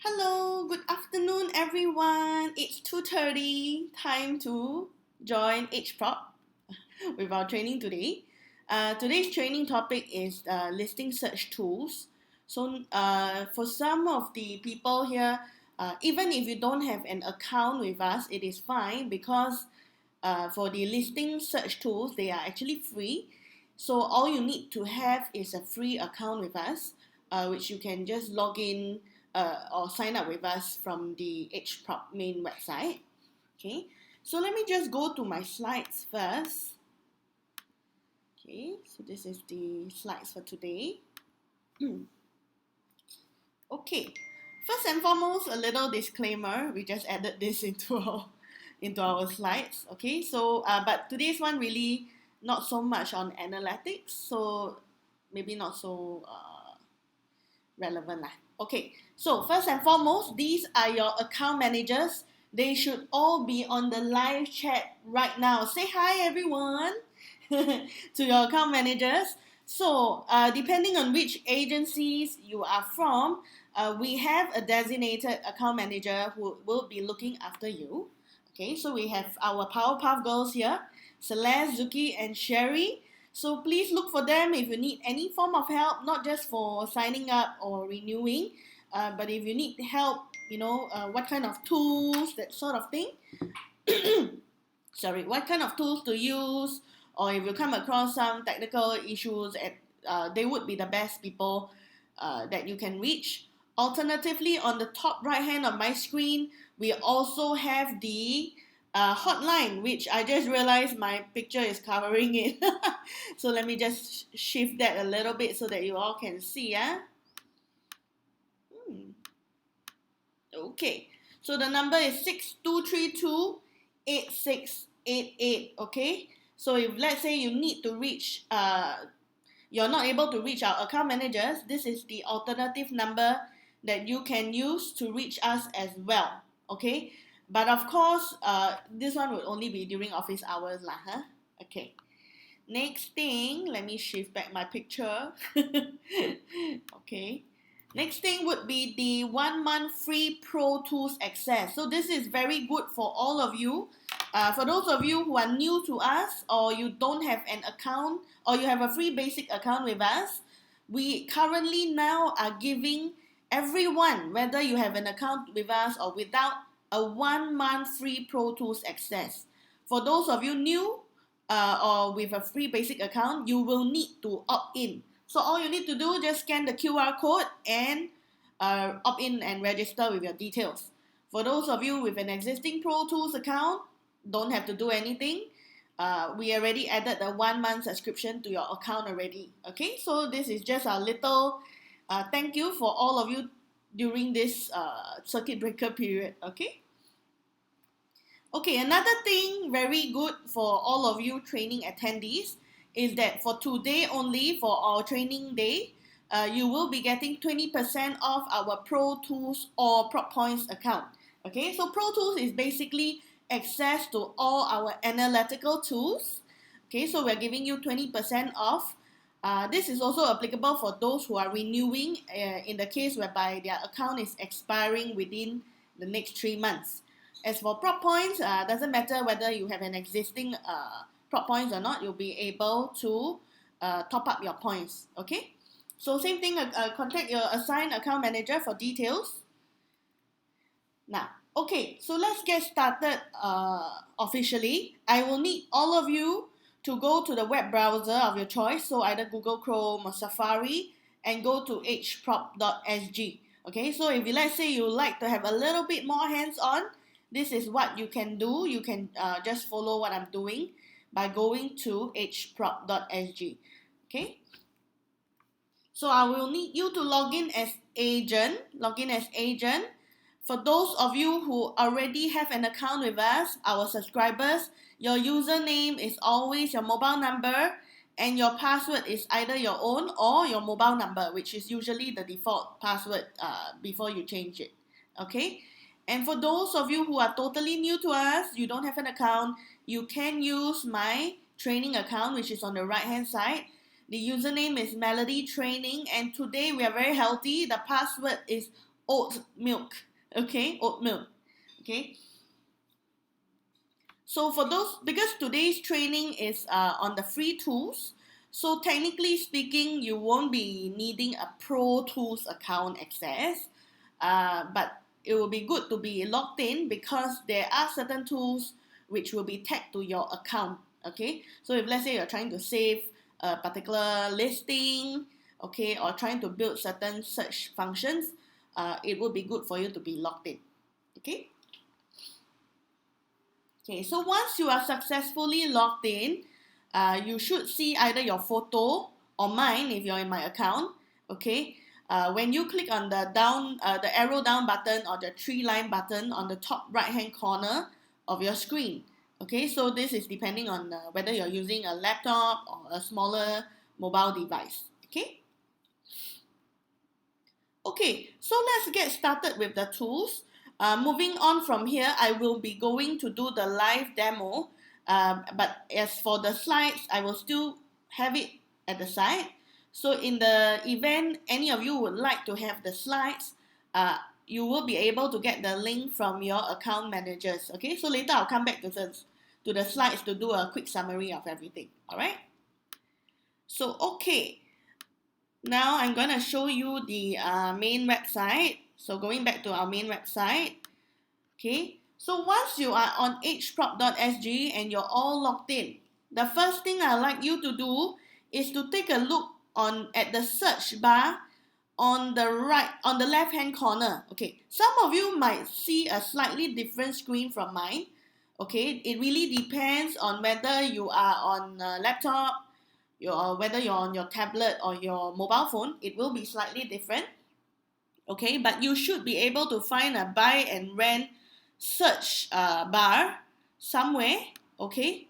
Hello, good afternoon everyone. It's 2:30, time to join EdgeProp with our training today. Today's training topic is listing search tools. So for some of the people here, even if you don't have an account with us, it is fine because for the listing search tools, they are actually free. So all you need to have is a free account with us, which you can just log in or sign up with us from the EdgeProp main website. Okay, so let me just go to my slides first. Okay, so this is the slides for today. Okay, first and foremost, a little disclaimer. We just added this into our slides. Okay, so but today's one really not so much on analytics, so maybe not so relevant lah. Okay, so first and foremost, these are your account managers. They should all be on the live chat right now. Say hi, everyone, to your account managers. So, depending on which agencies you are from, we have a designated account manager who will be looking after you. Okay, so we have our Powerpuff Girls here, Celeste, Zuki, and Sherry. So please look for them if you need any form of help, not just for signing up or renewing, but if you need help, what kind of tools, that sort of thing. Sorry, what kind of tools to use, or if you come across some technical issues, they would be the best people that you can reach. Alternatively, on the top right hand of my screen, we also have the hotline, which I just realized my picture is covering it. So let me just shift that a little bit so that you all can see. Okay, so the number is 6232-8688. Okay, so if let's say you need to reach, you're not able to reach our account managers, this is the alternative number that you can use to reach us as well. Okay, but of course, this one will only be during office hours lah. Okay. Next thing, let me shift back my picture. Okay. Next thing would be the 1 month free Pro Tools access. So this is very good for all of you. For those of you who are new to us, or you don't have an account, or you have a free basic account with us, we currently now are giving everyone, whether you have an account with us or without, a 1 month free Pro Tools access. For those of you new or with a free basic account, you will need to opt in. So all you need to do, just scan the QR code and opt in and register with your details. For those of you with an existing Pro Tools account, don't have to do anything. We already added the 1 month subscription to your account already. Okay, so this is just a little thank you for all of you during this circuit breaker period. Okay, another thing very good for all of you training attendees is that for today only, for our training day, you will be getting 20% off our Pro Tools or Prop Points account. Okay, so Pro Tools is basically access to all our analytical tools. Okay, so we're giving you 20% off. This is also applicable for those who are renewing in the case whereby their account is expiring within the next 3 months. As for Prop Points, doesn't matter whether you have an existing Prop Points or not, you'll be able to top up your points. Okay, so same thing, contact your assigned account manager for details. Now, okay, so let's get started officially. I will need all of you to go to the web browser of your choice, so either Google Chrome or Safari, and go to edgeprop.sg. Okay, so if let's say you like to have a little bit more hands-on, this is what you can do. You can just follow what I'm doing by going to edgeprop.sg. Okay, so I will need you to log in as agent. For those of you who already have an account with us, our subscribers, your username is always your mobile number, and your password is either your own or your mobile number, which is usually the default password before you change it. Okay, and for those of you who are totally new to us, you don't have an account, you can use my training account, which is on the right hand side. The username is Melody Training, and today we are very healthy. The password is oat milk. Okay, oat milk. Okay. So for those, because today's training is on the free tools, so technically speaking, you won't be needing a Pro Tools account access, but it will be good to be logged in because there are certain tools which will be tagged to your account. Okay, so if let's say you're trying to save a particular listing, okay, or trying to build certain search functions, it will be good for you to be logged in. Okay. Okay, so once you are successfully logged in, you should see either your photo or mine if you're in my account. Okay, when you click on the arrow down button or the three line button on the top right hand corner of your screen. Okay, so this is depending on whether you're using a laptop or a smaller mobile device. Okay. Okay, so let's get started with the tools. Moving on from here, I will be going to do the live demo. But as for the slides, I will still have it at the side. So in the event any of you would like to have the slides, you will be able to get the link from your account managers. Okay, so later I'll come back to the slides to do a quick summary of everything. All right. So okay. Now I'm going to show you the main website. So going back to our main website. Okay. So once you are on edgeprop.sg and you're all logged in, the first thing I'd like you to do is to take a look at the search bar on the left hand corner. Okay. Some of you might see a slightly different screen from mine. Okay. It really depends on whether you are on a laptop, whether you're on your tablet or your mobile phone. It will be slightly different. Okay, but you should be able to find a buy and rent search bar somewhere. Okay,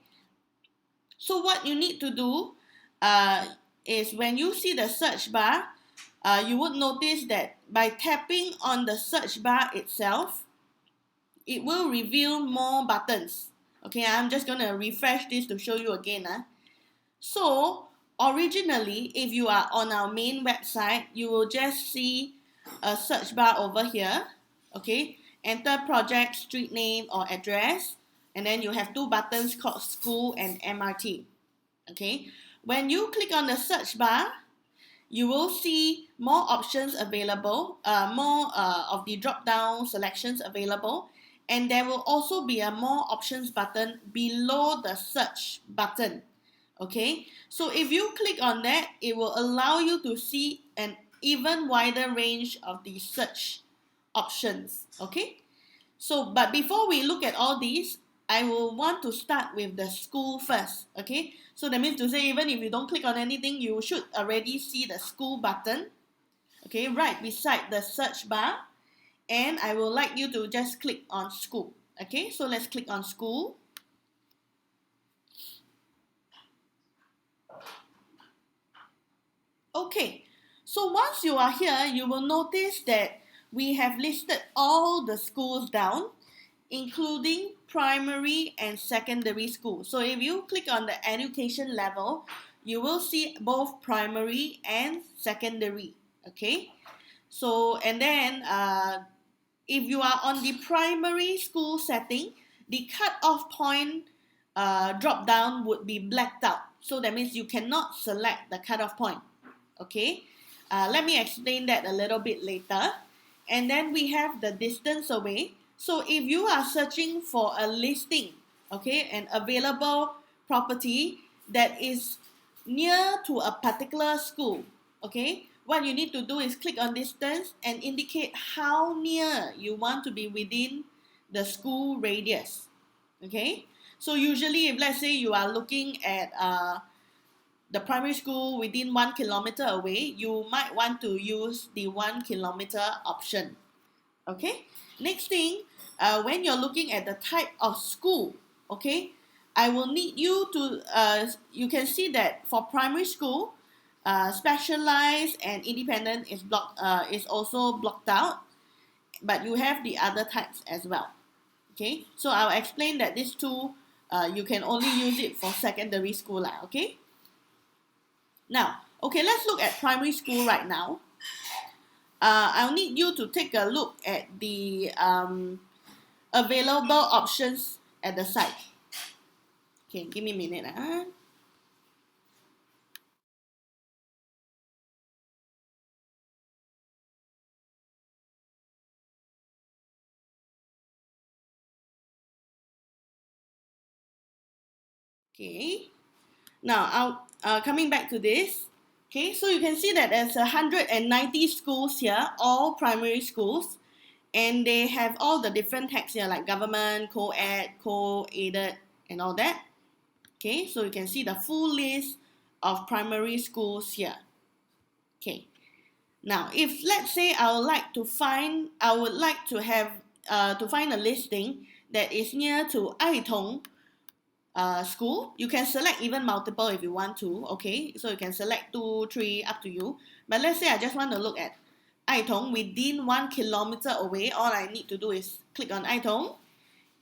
so what you need to do is when you see the search bar, you would notice that by tapping on the search bar itself, it will reveal more buttons. Okay, I'm just going to refresh this to show you again. So originally, if you are on our main website, you will just see a search bar over here. Okay, enter project, street name or address, and then you have two buttons called school and MRT. Okay, when you click on the search bar, you will see more options available, more of the drop down selections available, and there will also be a more options button below the search button. Okay, so if you click on that, it will allow you to see an even wider range of the search options. Okay, so but before we look at all these, I will want to start with the school first. Okay, so that means to say even if you don't click on anything, you should already see the school button. Okay, right beside the search bar, and I would like you to just click on school. Okay, so let's click on school. Okay, so once you are here, you will notice that we have listed all the schools down, including primary and secondary school. So if you click on the education level, you will see both primary and secondary. Okay, so and then if you are on the primary school setting, the cutoff point drop down would be blacked out. So that means you cannot select the cutoff point. Okay, let me explain that a little bit later. And then we have the distance away. So if you are searching for a listing, okay, an available property that is near to a particular school, okay, what you need to do is click on distance and indicate how near you want to be within the school radius. Okay, so usually if let's say you are looking at the primary school within 1 kilometer away, you might want to use the 1 kilometer option. Okay, next thing, when you're looking at the type of school, okay, I will need you to, you can see that for primary school, specialized and independent is also blocked out, but you have the other types as well. Okay, so I'll explain that these two, you can only use it for secondary school, okay? Now, okay, let's look at primary school right now. I'll need you to take a look at the available options at the site. Okay, give me a minute. Okay, now coming back to this. Okay, so you can see that there's 190 schools here, all primary schools, and they have all the different tags here like government, co-ed, co-aided, and all that. Okay, so you can see the full list of primary schools here. Okay, now if let's say I would like to find a listing that is near to Aitong school. You can select even multiple if you want to. Okay, so you can select 2, 3, up to you. But let's say I just want to look at Aitong within 1 kilometer away. All I need to do is click on Aitong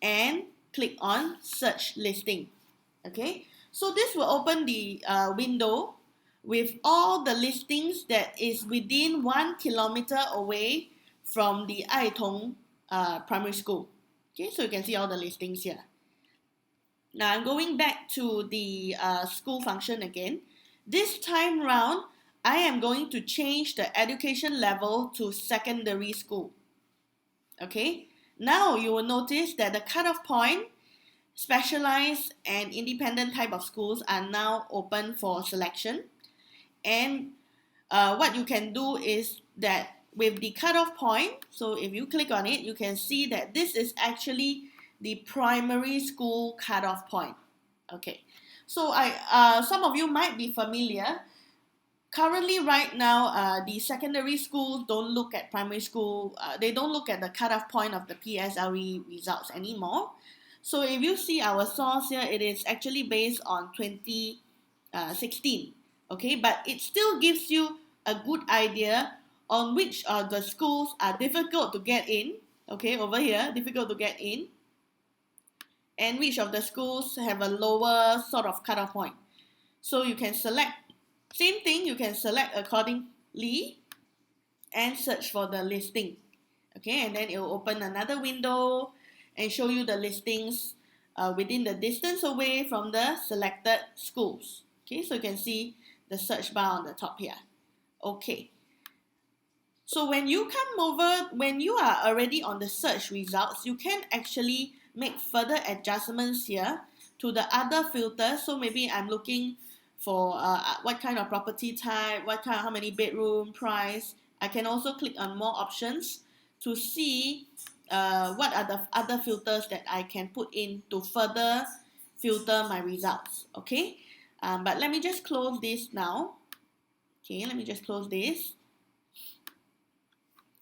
and click on search listing. Okay, so this will open the window with all the listings that is within 1 kilometer away from the Aitong primary school. Okay, so you can see all the listings here. Now I'm going back to the school function again. This time round, I am going to change the education level to secondary school. Okay, now you will notice that the cutoff point, specialized and independent type of schools are now open for selection. And what you can do is that with the cutoff point, so if you click on it, you can see that this is actually the primary school cutoff point. Okay, so some of you might be familiar. Currently, right now, the secondary schools don't look at primary school. They don't look at the cutoff point of the PSLE results anymore. So if you see our source here, it is actually based on 2016. Okay, but it still gives you a good idea on which of the schools are difficult to get in. Okay, over here, difficult to get in, and which of the schools have a lower sort of cutoff point. So you can select, same thing, you can select accordingly and search for the listing. Okay, and then it will open another window and show you the listings within the distance away from the selected schools. Okay, so you can see the search bar on the top here. Okay, so when you are already on the search results, you can actually make further adjustments here to the other filters. So maybe I'm looking for what kind of property type, how many bedroom, price. I can also click on more options to see what are the other filters that I can put in to further filter my results. Okay, but let me just close this now. Okay, let me just close this.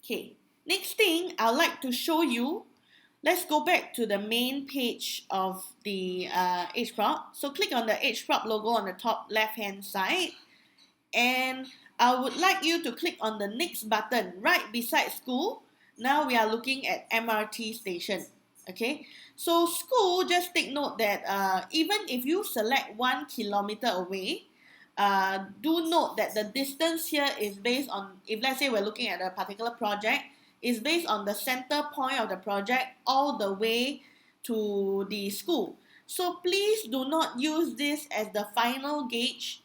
Okay, next thing I'd like to show you. Let's go back to the main page of the EdgeProp. So click on the EdgeProp logo on the top left hand side, and I would like you to click on the next button right beside school. Now we are looking at MRT station. Okay, so school, just take note that even if you select 1 kilometer away, do note that the distance here is based on, if let's say we're looking at a particular project, is based on the center point of the project all the way to the school. So please do not use this as the final gauge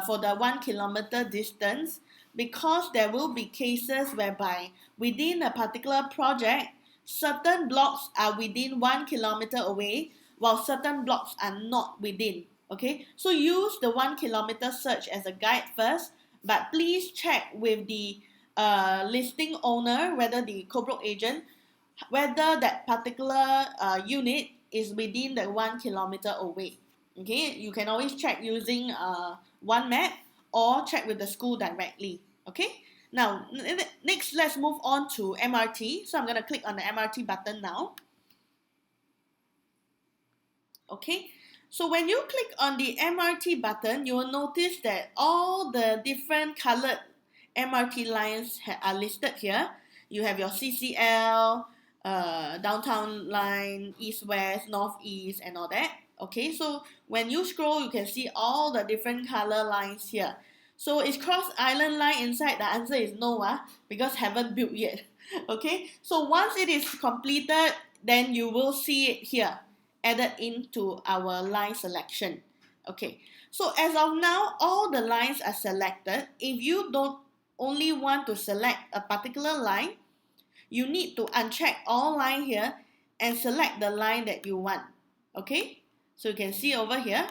for the 1 kilometer distance, because there will be cases whereby within a particular project, certain blocks are within 1 kilometer away while certain blocks are not within. Okay, so use the 1 kilometer search as a guide first, but please check with the listing owner, whether the co-broke agent, whether that particular unit is within the 1 kilometer away. Okay, you can always check using one map or check with the school directly. Okay, now next let's move on to MRT. So I'm going to click on the MRT button now. Okay, so when you click on the MRT button, you will notice that all the different colored MRT lines are listed here. You have your CCL, downtown line, east-west, north-east, and all that. Okay, so when you scroll, you can see all the different color lines here. So is cross island line inside? The answer is no, because haven't built yet. Okay, so once it is completed, then you will see it here added into our line selection. Okay, so as of now, all the lines are selected. If you don't only want to select a particular line, you need to uncheck all line here and select the line that you want. Okay, so you can see over here,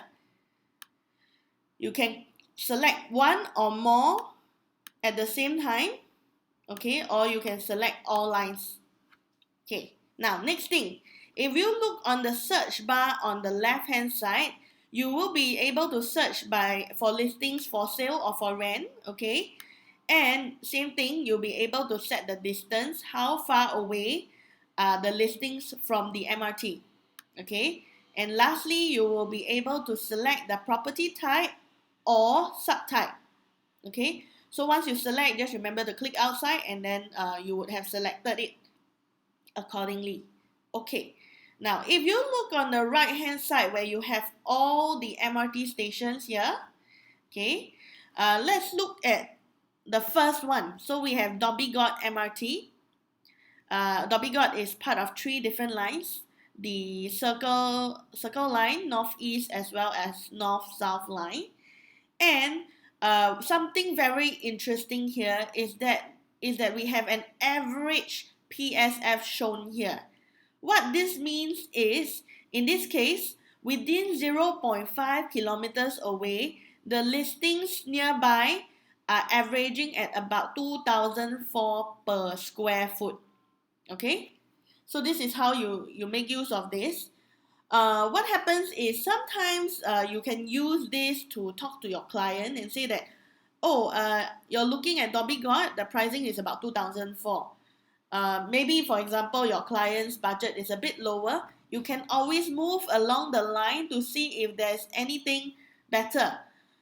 you can select one or more at the same time, okay, or you can select all lines. Okay, now next thing, if you look on the search bar on the left hand side, you will be able to search for listings for sale or for rent, okay, and same thing, you'll be able to set the distance, how far away are the listings from the MRT, okay, and lastly, you will be able to select the property type or subtype. Okay, so once you select, just remember to click outside, and then you would have selected it accordingly. Okay, now if you look on the right hand side where you have all the MRT stations here, okay, let's look at the first one. So we have Dhoby Ghaut MRT. Dhoby Ghaut is part of 3 different lines, the circle line, northeast, as well as north-south line. And something very interesting here is that we have an average PSF shown here. What this means is, in this case, within 0.5 kilometers away, the listings nearby are averaging at about 2004 per square foot. Okay, so this is how you make use of this. What happens is sometimes you can use this to talk to your client and say that, oh, you're looking at Dhoby Ghaut, the pricing is about 2004. Maybe, for example, your client's budget is a bit lower. You can always move along the line to see if there's anything better.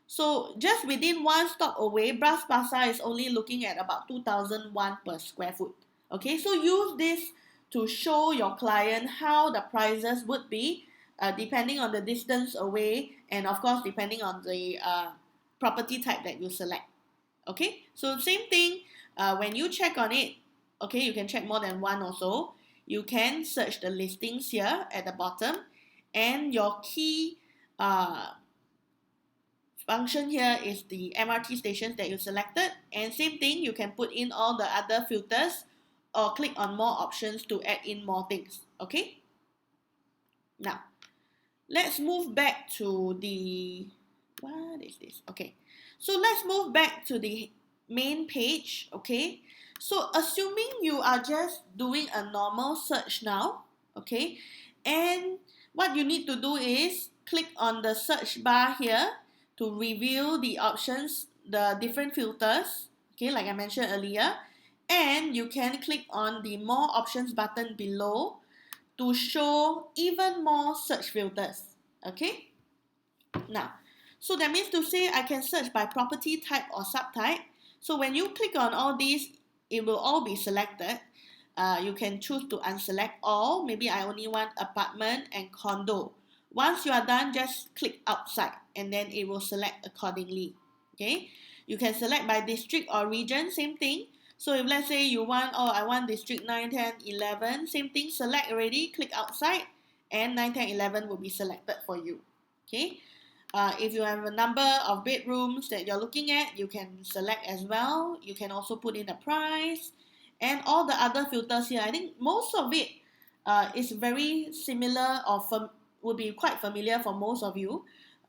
So just within one stop away, Bras Basah is only looking at about 2001 per square foot. Okay, so use this to show your client how the prices would be depending on the distance away, and of course depending on the property type that you select. Okay, so same thing, when you check on it, okay, you can check more than one also. You can search the listings here at the bottom, and your key function here is the MRT stations that you selected, and same thing, you can put in all the other filters or click on more options to add in more things. Okay, now let's move back to the, what is this? Okay, so let's move back to the main page. Okay, so assuming you are just doing a normal search now, okay, and what you need to do is click on the search bar here to reveal the options, the different filters, okay, like I mentioned earlier, and you can click on the more options button below to show even more search filters. Okay, now, so that means to say I can search by property type or subtype. So when you click on all these, it will all be selected. You can choose to unselect all. Maybe I only want apartment and condo. Once you are done, just click outside and then it will select accordingly. Okay, you can select by district or region, same thing. So if let's say you want, oh, I want district 9, 10, 11, same thing, select already, click outside, and 9, 10, 11 will be selected for you. Okay, if you have a number of bedrooms that you're looking at, you can select as well. You can also put in the price and all the other filters here. I think most of it is very similar or would be quite familiar for most of you.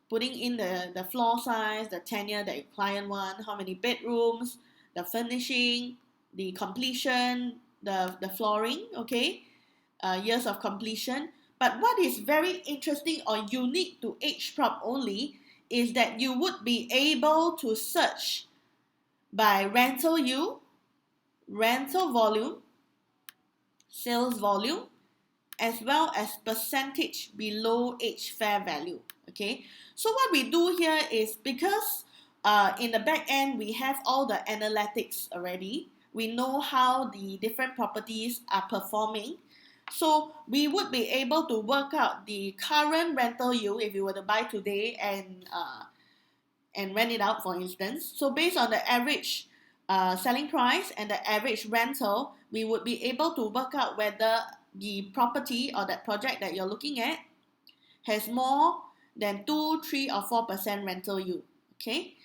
Putting in the floor size, the tenure that your client wants, how many bedrooms, the furnishing, the completion, the flooring, okay, years of completion. But what is very interesting or unique to EdgeProp only is that you would be able to search by rental yield, rental volume, sales volume, as well as percentage below edge fair value. Okay, so what we do here is, because in the back end we have all the analytics already, we know how the different properties are performing. So we would be able to work out the current rental yield if you were to buy today, and rent it out, for instance. So based on the average selling price and the average rental, we would be able to work out whether the property or that project that you're looking at has more than 2, 3, or 4% rental yield. Okay.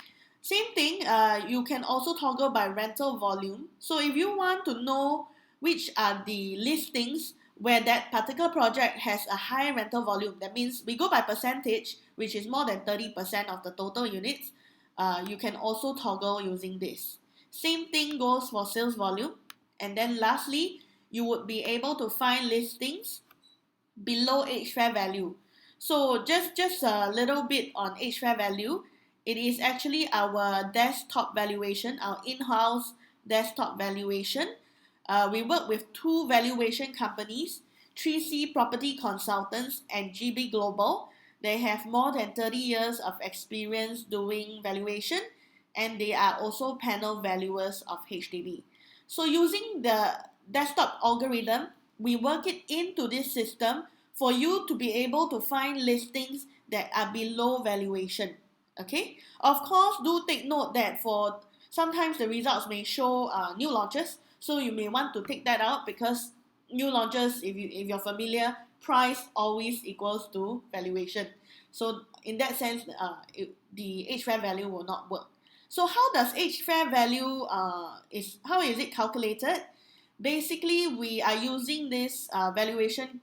Same thing, you can also toggle by rental volume. So if you want to know which are the listings where that particular project has a high rental volume, that means we go by percentage, which is more than 30% of the total units, you can also toggle using this. Same thing goes for sales volume. And then lastly, you would be able to find listings below edge fair value. So just a little bit on edge fair value. It is actually our desktop valuation, our in-house desktop valuation. We work with 2 valuation companies, 3C Property Consultants and GB Global. They have more than 30 years of experience doing valuation, and they are also panel valuers of HDB. So using the desktop algorithm, we work it into this system for you to be able to find listings that are below valuation. Okay, of course, do take note that for sometimes the results may show new launches, so you may want to take that out, because new launches, if you're familiar, price always equals to valuation. So in that sense, the edge fair value will not work. So how does edge fair value how is it calculated? Basically, we are using this valuation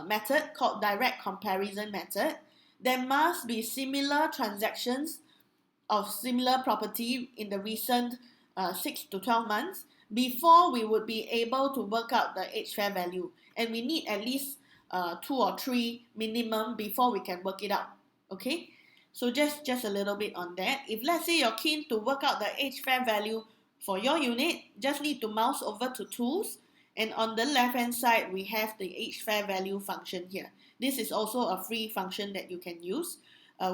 method called direct comparison method. There must be similar transactions of similar property in the recent 6 to 12 months before we would be able to work out the edge fair value. And we need at least 2 or 3 minimum before we can work it out. Okay, so just a little bit on that. If let's say you're keen to work out the edge fair value for your unit, just need to mouse over to Tools, and on the left hand side we have the edge fair value function here. This is also a free function that you can use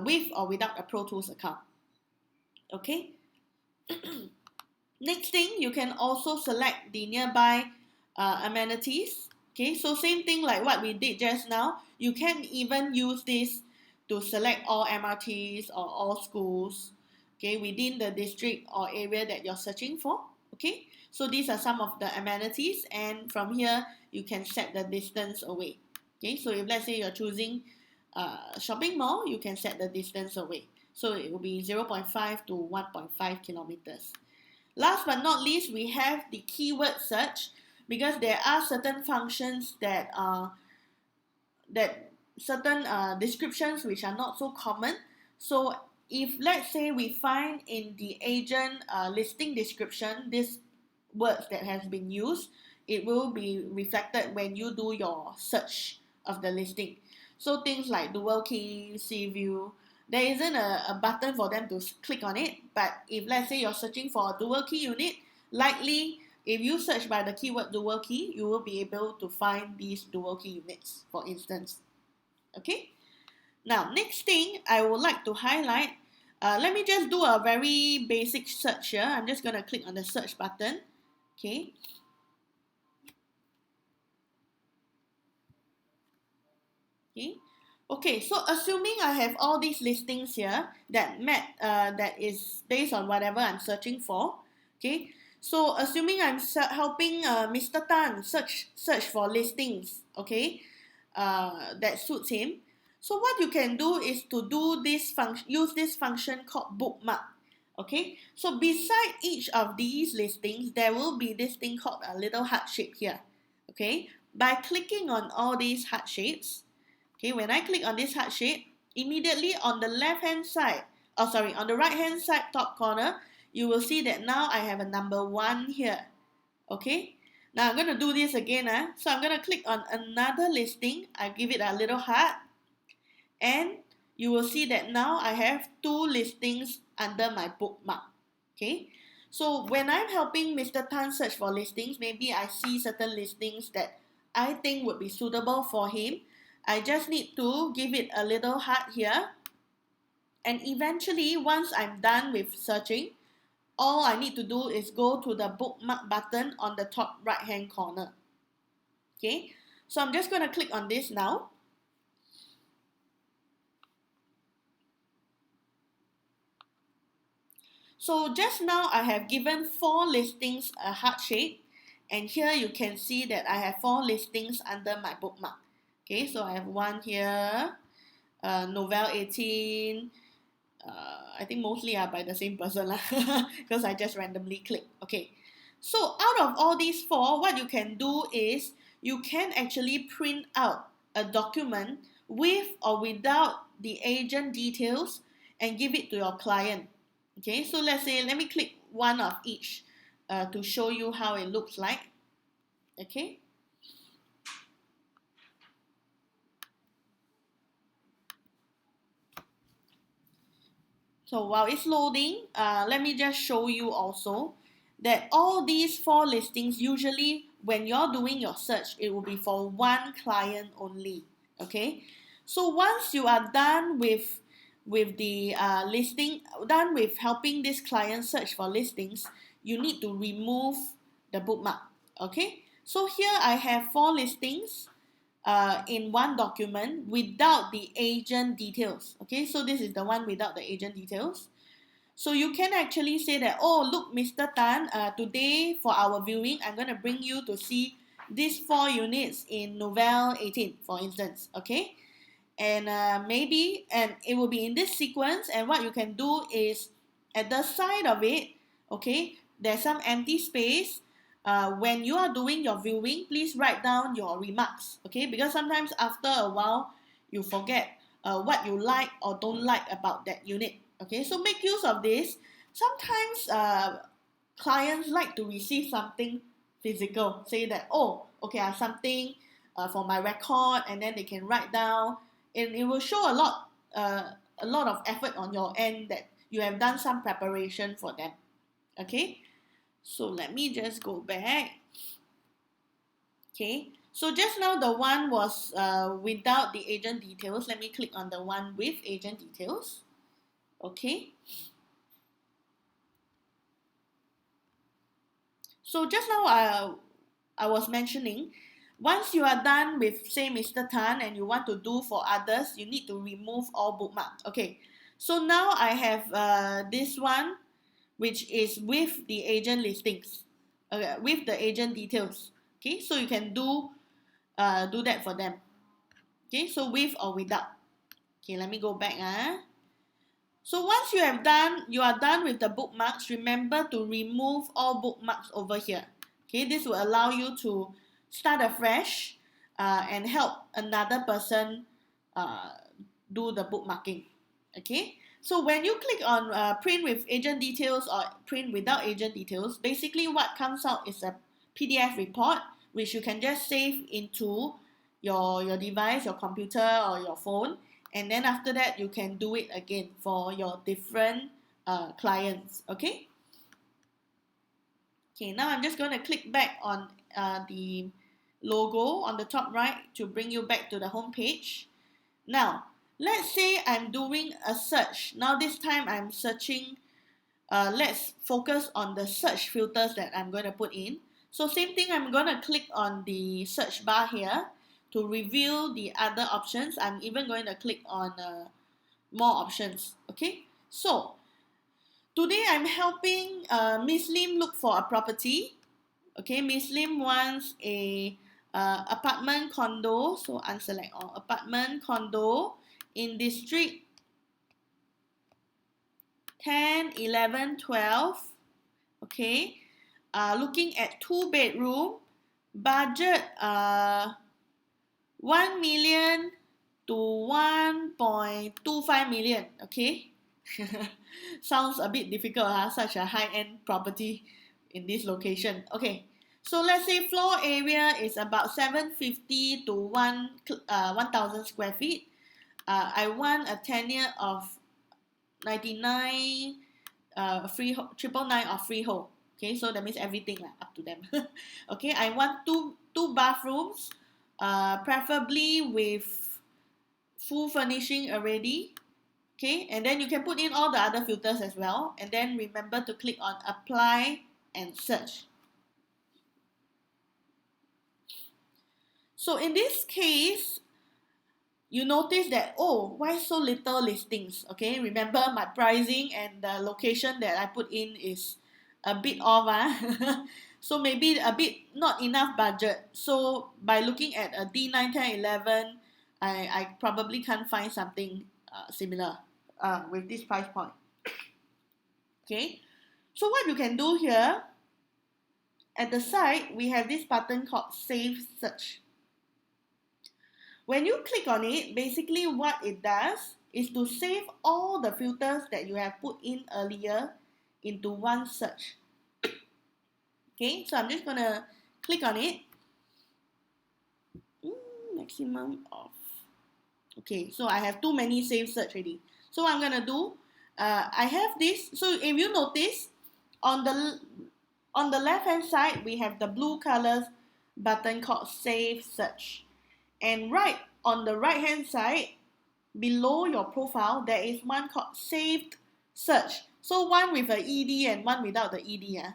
with or without a Pro Tools account. Okay. Next thing, you can also select the nearby amenities. Okay, so same thing like what we did just now. You can even use this to select all MRTs or all schools, okay, within the district or area that you're searching for. Okay, so these are some of the amenities, and from here you can set the distance away. Okay, so if let's say you're choosing shopping mall, you can set the distance away. So it will be 0.5 to 1.5 kilometers. Last but not least, we have the keyword search, because there are certain functions that certain descriptions which are not so common. So if let's say we find in the agent listing description this words that has been used, it will be reflected when you do your search of the listing. So things like dual key, sea view, there isn't a button for them to click on it, but if let's say you're searching for a dual key unit, likely if you search by the keyword dual key, you will be able to find these dual key units, for instance. Okay, now next thing I would like to highlight, let me just do a very basic search here. I'm just going to click on the search button. Okay, okay, so assuming I have all these listings here that that is based on whatever I'm searching for. Okay, so assuming I'm helping Mr. Tan search for listings, okay, that suits him. So what you can do is to do this use this function called bookmark. Okay, so beside each of these listings, there will be this thing called a little heart shape here. Okay, by clicking on all these heart shapes, okay, when I click on this heart shape, immediately on the left hand side, on the right hand side top corner, you will see that now I have a number 1 here. Okay, now I'm going to do this again. So I'm going to click on another listing. I give it a little heart, and you will see that now I have 2 listings under my bookmark. Okay, so when I'm helping Mr. Tan search for listings, maybe I see certain listings that I think would be suitable for him. I just need to give it a little heart here, and eventually once I'm done with searching, all I need to do is go to the bookmark button on the top right hand corner. Okay, so I'm just going to click on this now. So just now I have given 4 listings a heart shape, and here you can see that I have 4 listings under my bookmark. Okay, so I have one here, Novel 18, I think mostly are by the same person lah, because I just randomly click. Okay, so out of all these 4, what you can do is you can actually print out a document with or without the agent details and give it to your client. Okay, so let's say, let me click one of each to show you how it looks like. Okay. So while it's loading, let me just show you also that all these 4 listings, usually when you're doing your search, it will be for one client only. Okay. So once you are done with the listing, done with helping this client search for listings, you need to remove the bookmark. Okay. So here I have 4 listings in one document without the agent details. Okay, so this is the one without the agent details. So you can actually say that, oh, look, Mr. Tan, today for our viewing, I'm going to bring you to see these 4 units in Novel 18, for instance. Okay, and and it will be in this sequence. And what you can do is at the side of it, okay, there's some empty space. When you are doing your viewing, please write down your remarks, okay, because sometimes after a while you forget what you like or don't like about that unit. Okay, so make use of this. Sometimes clients like to receive something physical, say that, oh, okay, I have something for my record, and then they can write down, and it will show a lot of effort on your end that you have done some preparation for them. Okay, so let me just go back. Okay, so just now the one was without the agent details. Let me click on the one with agent details. Okay, so just now I was mentioning, once you are done with, say, Mr. Tan, and you want to do for others, you need to remove all bookmarks. Okay, so now I have this one, which is with the agent listings, with the agent details. Okay, so you can do that for them. Okay, so with or without. Okay, let me go back. So once you are done with the bookmarks, remember to remove all bookmarks over here. Okay, this will allow you to start afresh and help another person do the bookmarking. Okay, so when you click on print with agent details or print without agent details, basically what comes out is a PDF report, which you can just save into your device, your computer or your phone, and then after that you can do it again for your different clients. Okay, now I'm just going to click back on the logo on the top right to bring you back to the home page. Now let's say I'm doing a search. Now this time I'm searching, let's focus on the search filters that I'm going to put in. So same thing, I'm going to click on the search bar here to reveal the other options. I'm even going to click on more options. Okay, so today I'm helping Miss Lim look for a property. Okay, Miss Lim wants a apartment condo, so unselect all, apartment condo in district 10, 11, 12. Okay, looking at 2 bedroom, budget 1 million to 1.25 million. Okay, sounds a bit difficult, such a high-end property in this location. Okay, so let's say floor area is about 750 to 1,000 square feet. I want a tenure of 99 freehold, 999 of freehold. Okay, so that means everything up to them. Okay, I want two bathrooms, preferably with full furnishing already. Okay, and then you can put in all the other filters as well, and then remember to click on apply and search. So in this case, you notice that, oh, why so little listings? Okay, remember my pricing and the location that I put in is a bit off. So maybe a bit not enough budget. So by looking at a D9, 10, 11, I probably can't find something similar with this price point. Okay, so what you can do here, at the side, we have this button called Save Search. When you click on it, basically what it does is to save all the filters that you have put in earlier into one search. Okay, so I'm just going to click on it. Maximum off. Okay, so I have too many save search already. So what I'm going to do, I have this. So if you notice, on the left hand side, we have the blue colors button called Save Search. And right on the right hand side, below your profile, there is one called Saved Search. So one with an ED and one without the ED.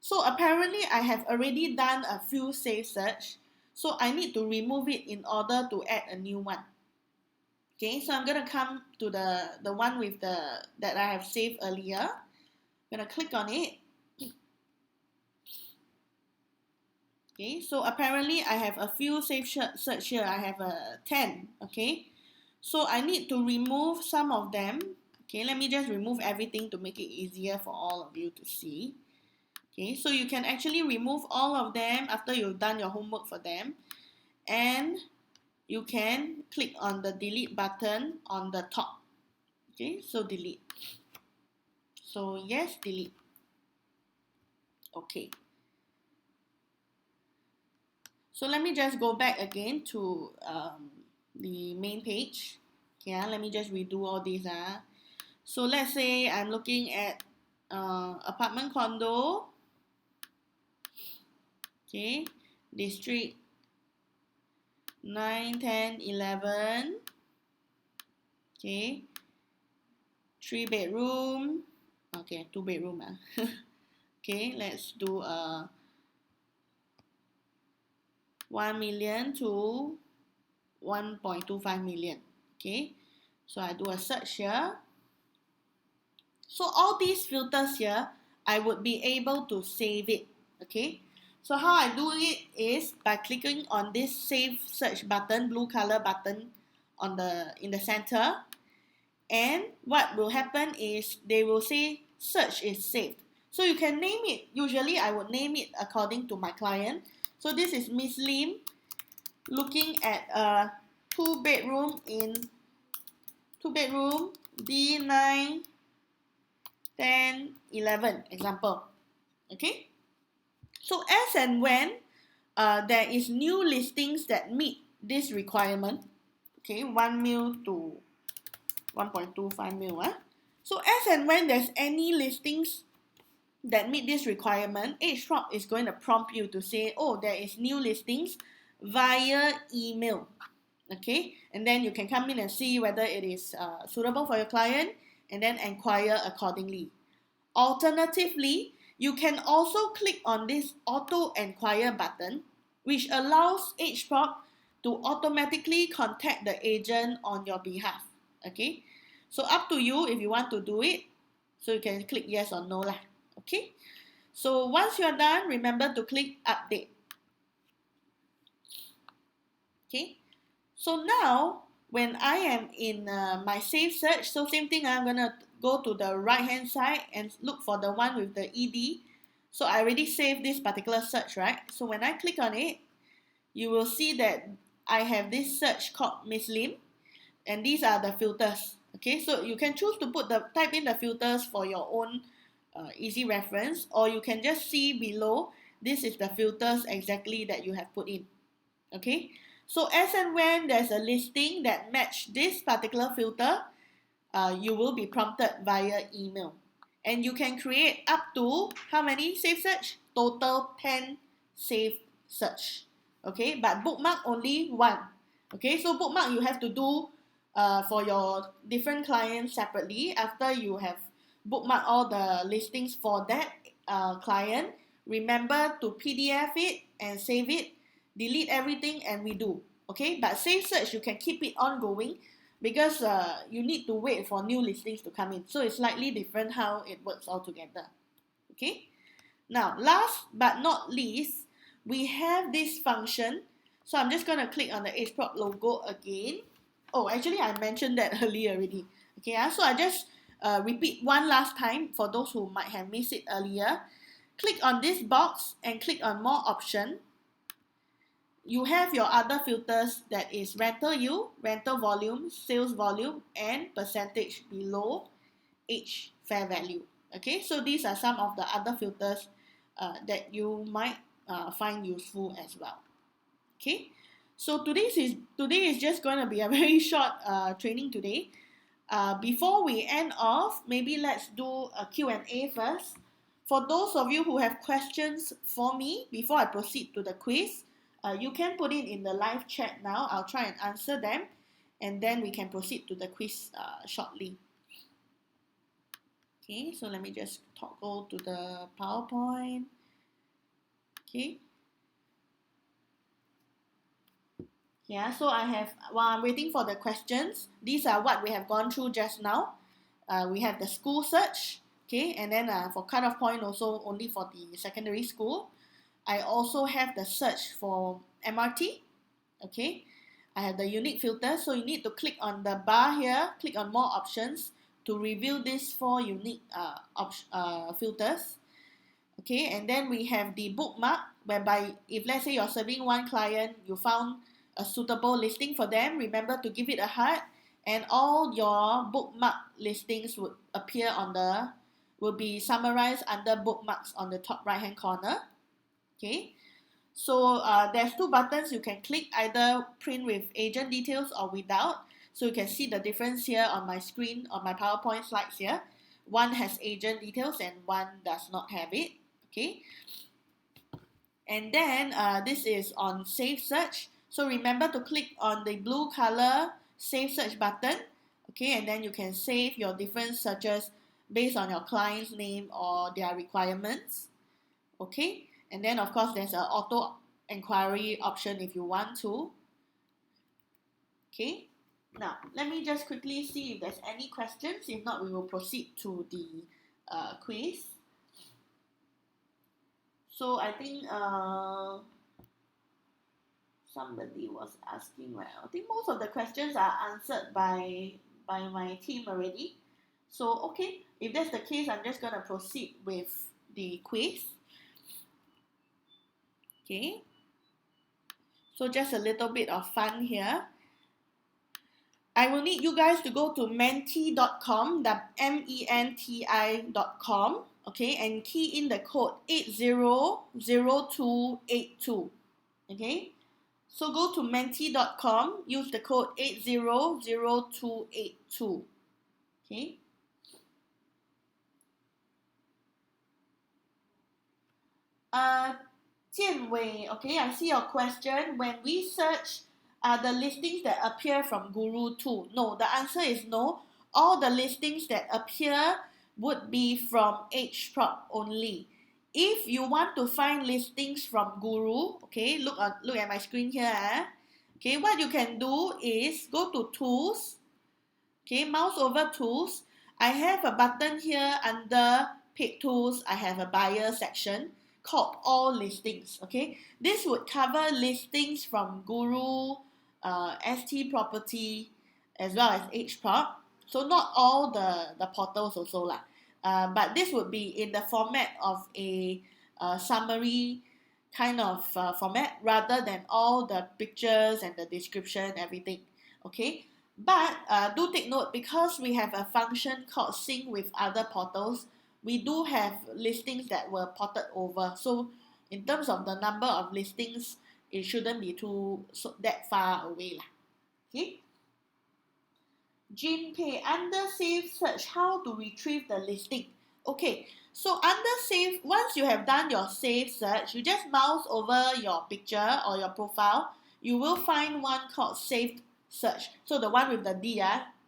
So apparently I have already done a few save search. So I need to remove it in order to add a new one. Okay, so I'm going to come to the one with that I have saved earlier. I'm going to click on it. Okay, so apparently I have a few save search here. I have 10. Okay, so I need to remove some of them. Okay, let me just remove everything to make it easier for all of you to see. Okay, so you can actually remove all of them after you've done your homework for them. And you can click on the delete button on the top. Okay, so delete. So yes, delete. Okay. So let me just go back again to the main page. Okay, let me just redo all these. So let's say I'm looking at apartment condo. Okay, district 9, 10, 11. Okay, 3 bedroom. Okay, 2 bedroom. Okay, let's do 1 million to 1.25 million. Okay, so I do a search here. So all these filters here, I would be able to save it. Okay, so how I do it is by clicking on this Save Search button, blue color button in the center. And what will happen is they will say search is saved. So you can name it. Usually I would name it according to my client. So this is Miss Lim looking at a 2 bedroom D9, 10, 11 example. Okay, so as and when there is new listings that meet this requirement, okay, 1 mil to 1.25 mil. So as and when there's any listings that meet this requirement, EdgeProp is going to prompt you to say, oh, there is new listings via email. Okay, and then you can come in and see whether it is suitable for your client and then inquire accordingly. Alternatively, you can also click on this auto inquire button, which allows EdgeProp to automatically contact the agent on your behalf. Okay, so up to you if you want to do it. So you can click yes or no lah. Okay, so once you are done, remember to click update. Okay, so now when I am in my save search, so same thing, I'm gonna go to the right hand side and look for the one with the ED. So I already saved this particular search, right? So when I click on it, you will see that I have this search called Miss Lim, and these are the filters. Okay, so you can choose to type in the filters for your own easy reference, or you can just see below, this is the filters exactly that you have put in. Okay, so as and when there's a listing that match this particular filter, you will be prompted via email. And you can create up to how many save search? Total 10 save search. Okay, but bookmark only 1. Okay, so bookmark you have to do for your different clients separately. After you have bookmark all the listings for that client, remember to PDF it and save it, delete everything and redo. Okay, but save search, you can keep it ongoing because you need to wait for new listings to come in. So it's slightly different how it works altogether. Okay, now last but not least, we have this function. So I'm just going to click on the EdgeProp logo again. Oh, actually I mentioned that earlier already. Okay, so I just repeat one last time for those who might have missed it earlier. Click on this box and click on more option. You have your other filters, that is rental yield, rental volume, sales volume, and percentage below each fair value. Okay, so these are some of the other filters that you might find useful as well. Okay, so today is just going to be a very short training today. Before we end off, maybe let's do a Q&A first. For those of you who have questions for me before I proceed to the quiz, you can put it in the live chat now. I'll try and answer them, and then we can proceed to the quiz shortly. Okay, so let me just toggle to the PowerPoint. Okay. Yeah, so while I'm waiting for the questions, these are what we have gone through just now. We have the school search, okay, and then for cutoff point also only for the secondary school. I also have the search for MRT, okay. I have the unique filter, so you need to click on the bar here, click on more options to reveal these 4 unique filters. Okay, and then we have the bookmark, whereby if let's say you're serving one client, you found a suitable listing for them, remember to give it a heart, and all your bookmark listings will be summarized under bookmarks on the top right hand corner. Okay, so there's 2 buttons you can click, either print with agent details or without. So you can see the difference here on my screen, on my PowerPoint slides here. One has agent details and one does not have it. Okay, and then this is on save search. So remember to click on the blue color save search button. Okay, and then you can save your different searches based on your client's name or their requirements. Okay, and then of course there's an auto inquiry option if you want to. Okay, now let me just quickly see if there's any questions. If not, we will proceed to the quiz. So I think somebody was asking, well, I think most of the questions are answered by my team already. So okay, if that's the case, I'm just going to proceed with the quiz. Okay, so just a little bit of fun here. I will need you guys to go to menti.com, the menti.com, okay, and key in the code 800282, okay. So go to menti.com, use the code 800282, okay. Jian Wei, okay, I see your question. When we search, are the listings that appear from Guru too? No, the answer is no. All the listings that appear would be from EdgeProp only. If you want to find listings from Guru, okay, look at my screen here. Okay, what you can do is go to Tools. Okay, mouse over Tools. I have a button here under Paid Tools. I have a buyer section called All Listings. Okay, this would cover listings from Guru, ST Property, as well as EdgeProp. So not all the portals also lah. But this would be in the format of a summary kind of format rather than all the pictures and the description, everything. Okay, but do take note, because we have a function called sync with other portals, we do have listings that were ported over. So in terms of the number of listings, it shouldn't be that far away lah. Okay. Jin Pei, under save search, how to retrieve the listing? Okay, so under save, once you have done your save search, you just mouse over your picture or your profile. You will find one called saved search. So the one with the D,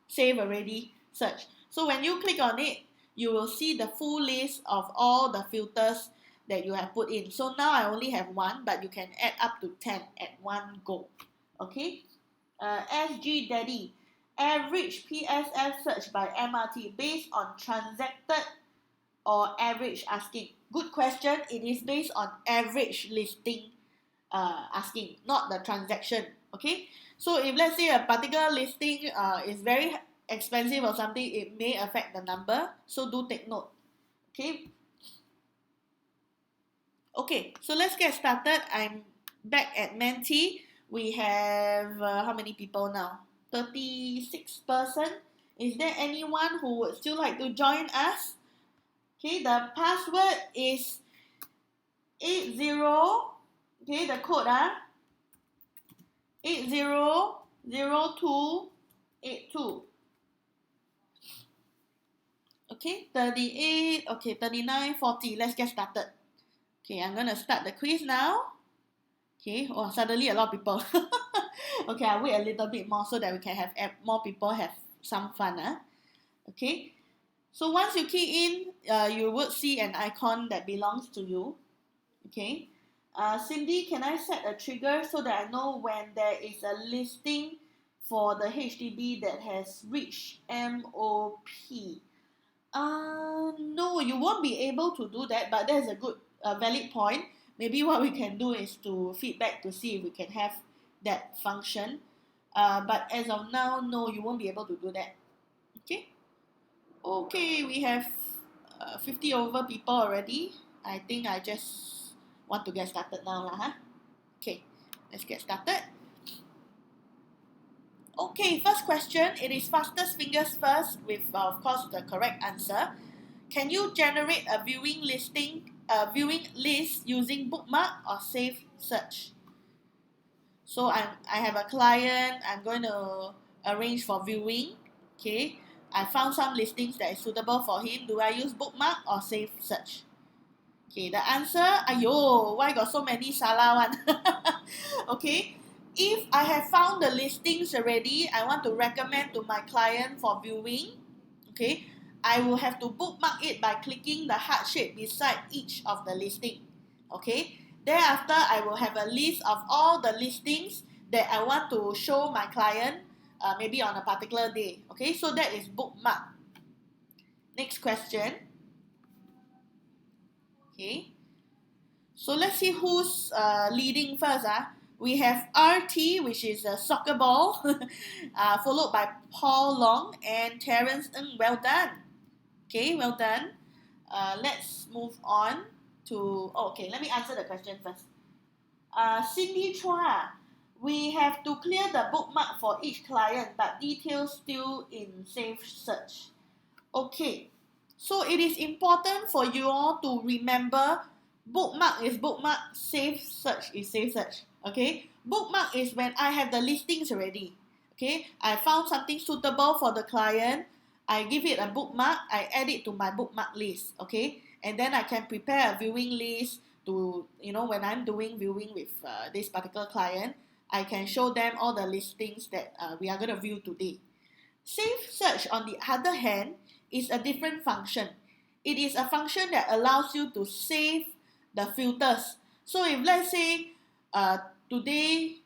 save already search. So when you click on it, you will see the full list of all the filters that you have put in. So now I only have 1, but you can add up to 10 at one go. Okay. SG Daddy, average PSF search by MRT based on transacted or average asking. Good question. It is based on average listing asking, not the transaction. Okay. So if let's say a particular listing is very expensive or something, it may affect the number. So do take note. Okay. Okay, so let's get started. I'm back at Menti. We have how many people now? 36 person. Is there anyone who would still like to join us? Okay, the password is 80. Okay, the code 800282. Okay, 38. Okay, 39, 40. Let's get started. Okay, I'm gonna start the quiz now. Okay, oh, suddenly a lot of people. Okay, I'll wait a little bit more so that we can have more people have some fun. Okay, so once you key in, you would see an icon that belongs to you. Okay, Cindy, can I set a trigger so that I know when there is a listing for the HDB that has reached MOP? No, you won't be able to do that, but that's a good, valid point. Maybe what we can do is to feedback to see if we can have that function. But as of now, no, you won't be able to do that. Okay. Okay, we have 50 over people already. I think I just want to get started now, huh? Okay, let's get started. Okay, first question. It is fastest fingers first with, of course, the correct answer. Can you generate a viewing list using bookmark or save search? So I have a client. I'm going to arrange for viewing. Okay, I found some listings that is suitable for him. Do I use bookmark or save search? Okay, the answer, ayo, why got so many salah one? Okay, if I have found the listings already, I want to recommend to my client for viewing. Okay, I will have to bookmark it by clicking the heart shape beside each of the listing. Okay, thereafter I will have a list of all the listings that I want to show my client, maybe on a particular day. Okay, so that is bookmark. Next question. Okay, so let's see who's leading first. We have RT, which is a soccer ball, followed by Paul Long and Terence Ng. Well done. Okay, well done. Let's move on to, okay, let me answer the question first. Cindy Chua, we have to clear the bookmark for each client, but details still in safe search. Okay, so it is important for you all to remember bookmark is bookmark, save search is save search. Okay, bookmark is when I have the listings already. Okay, I found something suitable for the client. I give it a bookmark, I add it to my bookmark list. Okay, and then I can prepare a viewing list to, when I'm doing viewing with this particular client, I can show them all the listings that we are going to view today. Save search, on the other hand, is a different function. It is a function that allows you to save the filters. So if let's say today,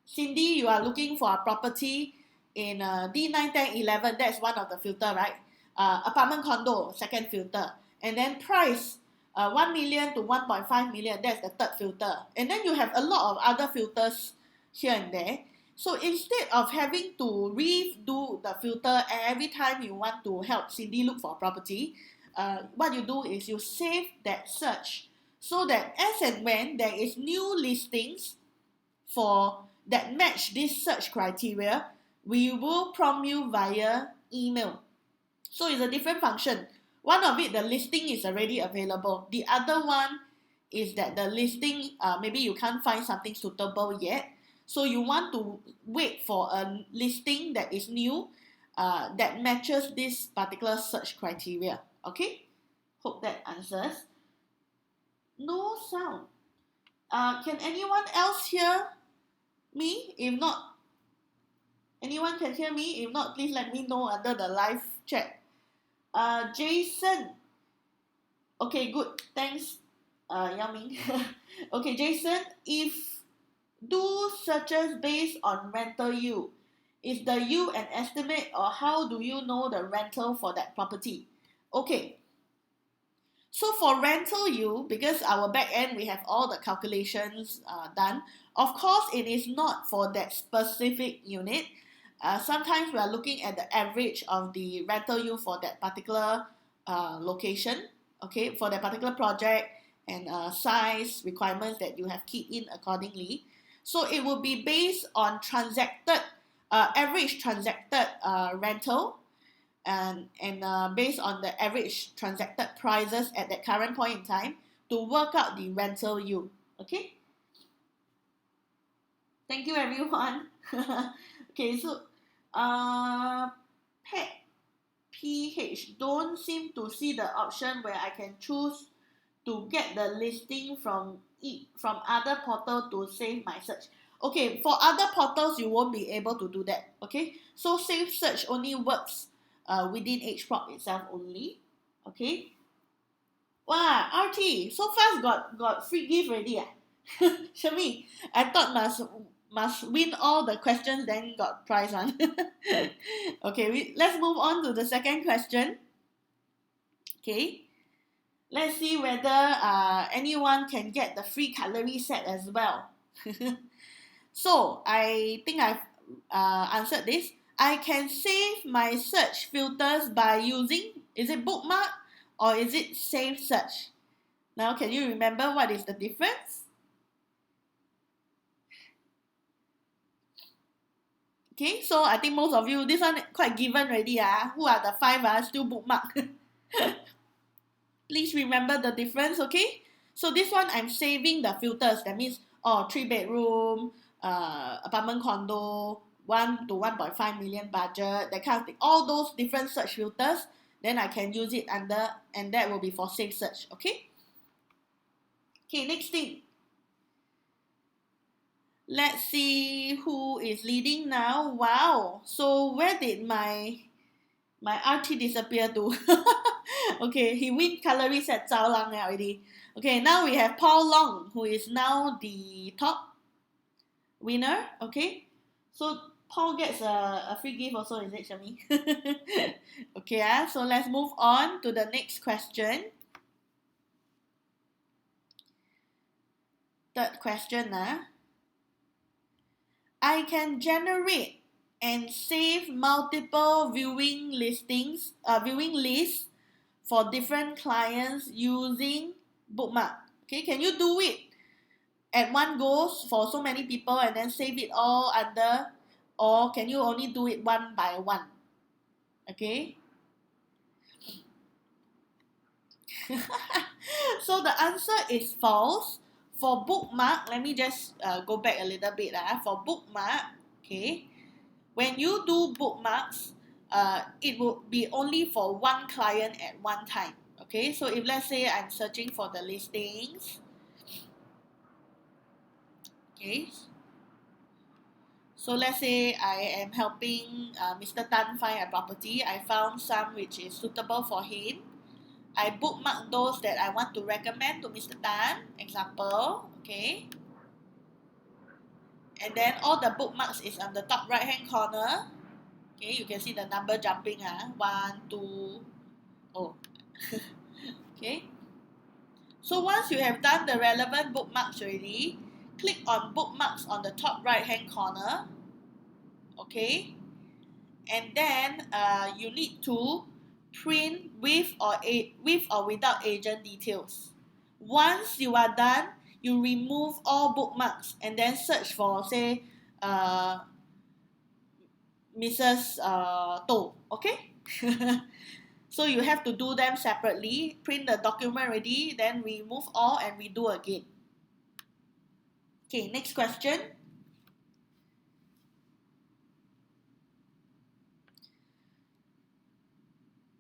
Cindy, you are looking for a property in D9, 10, 11, that's one of the filter, right? Apartment condo, second filter. And then price, 1 million to 1.5 million, that's the third filter. And then you have a lot of other filters here and there. So instead of having to redo the filter every time you want to help Cindy look for a property, what you do is you save that search so that as and when there is new listings for that match this search criteria, we will prompt you via email. So it's a different function. One of it, the listing is already available. The other one is that the listing, maybe you can't find something suitable yet. So you want to wait for a listing that is new, that matches this particular search criteria. Okay? Hope that answers. No sound. Can anyone else hear me? If not, anyone can hear me? If not, please let me know under the live chat. Jason. Okay, good. Thanks, Yao Ming. Okay, Jason, if Do searches based on rental yield. Is the yield an estimate, or how do you know the rental for that property? Okay, so for rental yield, because our back end we have all the calculations done, of course it is not for that specific unit. Sometimes we are looking at the average of the rental yield for that particular location, okay, for that particular project, and size requirements that you have keyed in accordingly. So it will be based on transacted average transacted rental, and based on the average transacted prices at that current point in time to work out the rental yield. Okay, thank you everyone. Okay, so pet PH don't seem to see the option where I can choose to get the listing from other portal to save my search. Okay, for other portals you won't be able to do that. Okay, so save search only works within EdgeProp itself only. Okay. Wow, RT so fast got free gift already. Shami, I thought must win all the questions then got prize one. Okay, let's move on to the second question. Okay, let's see whether anyone can get the free cutlery set as well. So I think I've answered this. I can save my search filters by using, is it bookmark or is it save search? Now, can you remember what is the difference? Okay, so I think most of you, this one quite given already. Who are the five still bookmark? Please remember the difference, okay? So this one, I'm saving the filters. That means, 3 bedroom, apartment condo, 1 to 1.5 million budget, that kind of thing. All those different search filters, then I can use it under, and that will be for save search, okay? Okay, next thing. Let's see who is leading now. Wow. So where did my RT disappear to? Okay, he win calories at Zhao Lang already. Okay, now we have Paul Long, who is now the top winner. Okay, so Paul gets a free gift also, is it, Shami? Okay, so let's move on to the next question. Third question. I can generate and save multiple viewing lists for different clients using Bookmark. Okay, can you do it at one go for so many people and then save it all under, or can you only do it one by one? Okay. So the answer is false. For Bookmark, let me just go back a little bit. For Bookmark, okay, when you do bookmarks, it will be only for one client at one time. Okay, so if let's say I'm searching for the listings, okay, so let's say I am helping Mr. Tan find a property. I found some which is suitable for him. I bookmark those that I want to recommend to Mr. Tan, example, okay. And then all the bookmarks is on the top right hand corner. Okay, you can see the number jumping. 1, 2, oh. Okay. So once you have done the relevant bookmarks already, click on bookmarks on the top right hand corner. Okay. And then you need to print with or without agent details. Once you are done, you remove all bookmarks and then search for, say, Mrs. To. Okay. So you have to do them separately. Print the document ready, then remove all and redo again. Okay, next question.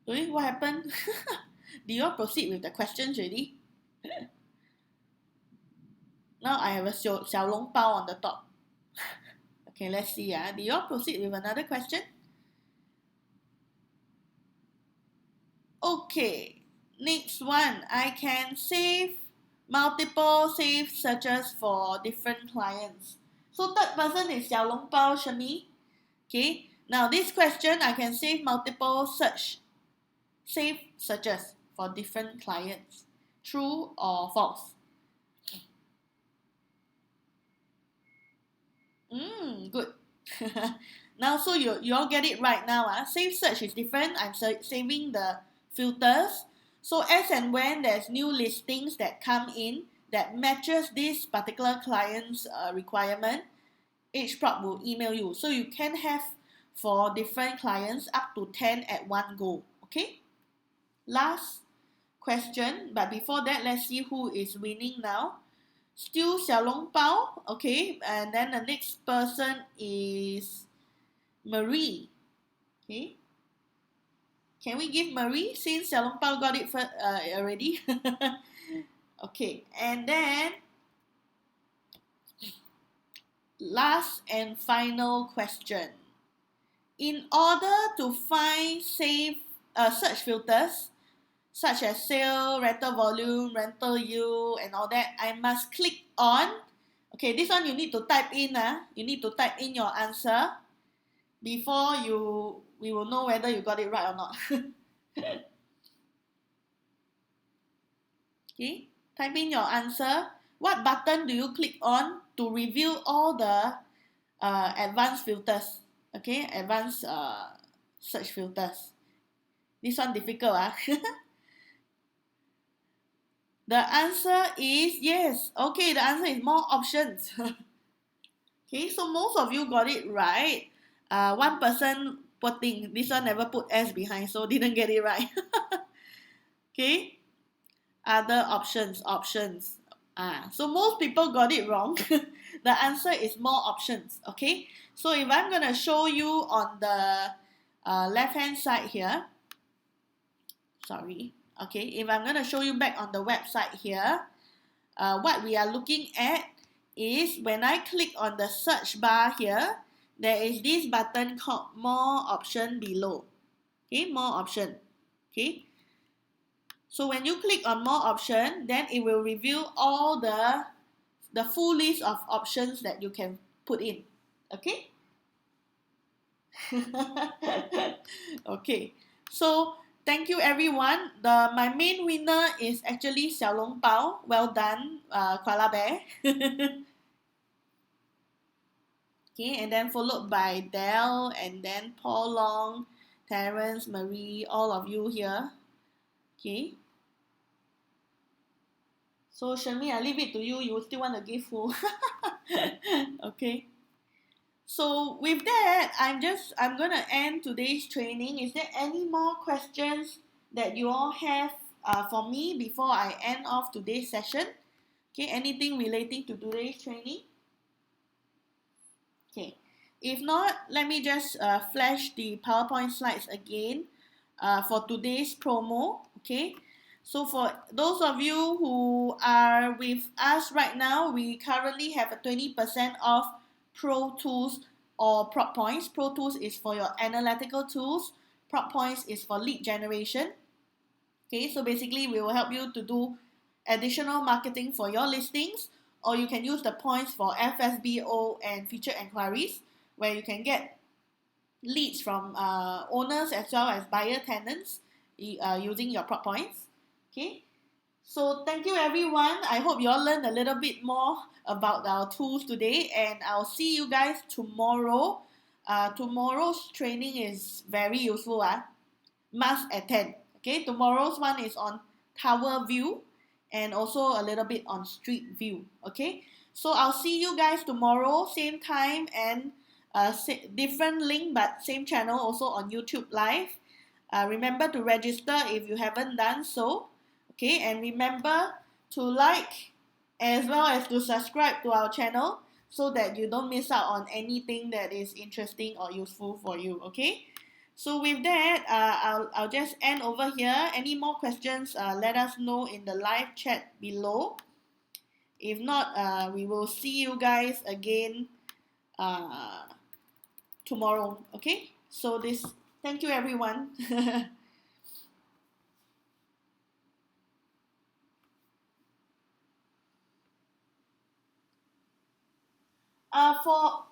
What happened? Do you all proceed with the questions already? Now I have a 小笼包 on the top. Okay, let's see. Do you all proceed with another question? Okay, next one. I can save multiple save searches for different clients. So third person is Xiao Long Bao Shami. Okay, now this question I can save multiple save searches for different clients. True or false? Good. Now, so you all get it right now. Save search is different. I'm saving the filters. So as and when there's new listings that come in that matches this particular client's requirement, EdgeProp will email you. So you can have for different clients up to 10 at one go. Okay. Last question, but before that, let's see who is winning now. Still Xiao Long Bao, okay, and then the next person is Marie, okay. Can we give Marie since Xiao Long Bao got it already? Okay, and then last and final question. In order to find search filters such as sale, rental volume, rental yield, and all that, I must click on, okay, this one you need to type in, you need to type in your answer before we will know whether you got it right or not. Okay, type in your answer. What button do you click on to reveal all the advanced filters? Okay, advanced search filters. This one difficult, The answer is yes. Okay, the answer is more options. Okay, so most of you got it right. One person putting, this one never put S behind, so didn't get it right. Okay, other options. So most people got it wrong. The answer is more options. Okay, so if I'm going to show you on the left hand side here, sorry. Okay, if I'm going to show you back on the website here, what we are looking at is when I click on the search bar here, there is this button called more option below. Okay, more option. Okay, so when you click on more option, then it will reveal all the full list of options that you can put in. Okay. Okay, so thank you everyone. My main winner is actually Xiao Long Bao. Well done, Koala Bear. Okay, and then followed by Dell, and then Paul Long, Terence, Marie, all of you here. Okay. So Shirley, I leave it to you. You still want to give who? Okay. So with that, I'm gonna end today's training. Is there any more questions that you all have for me before I end off today's session? Okay, anything relating to today's training? Okay, if not, let me just flash the PowerPoint slides again for today's promo. Okay, so for those of you who are with us right now, we currently have a 20% off Pro Tools or Prop Points. Pro Tools is for your analytical tools. Prop Points is for lead generation. Okay, so basically we will help you to do additional marketing for your listings, or you can use the points for FSBO and feature inquiries, where you can get leads from owners as well as buyer tenants using your prop points. Okay, so thank you everyone. I hope you all learned a little bit more about our tools today, and I'll see you guys tomorrow. Tomorrow's training is very useful. Must attend. Okay, tomorrow's one is on tower view and also a little bit on street view. Okay, so I'll see you guys tomorrow, same time and different link but same channel, also on YouTube Live. Remember to register if you haven't done so. Okay, and remember to like as well as to subscribe to our channel so that you don't miss out on anything that is interesting or useful for you. Okay, so with that, I'll just end over here. Any more questions, let us know in the live chat below. If not, we will see you guys again tomorrow. Okay, so thank you everyone. So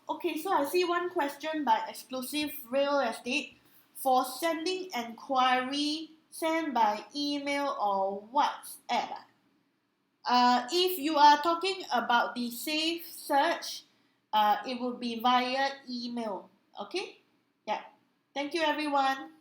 I see one question by Exclusive Real Estate. For sending enquiry, send by email or WhatsApp. If you are talking about the safe search, it would be via email. Okay? Yeah. Thank you, everyone.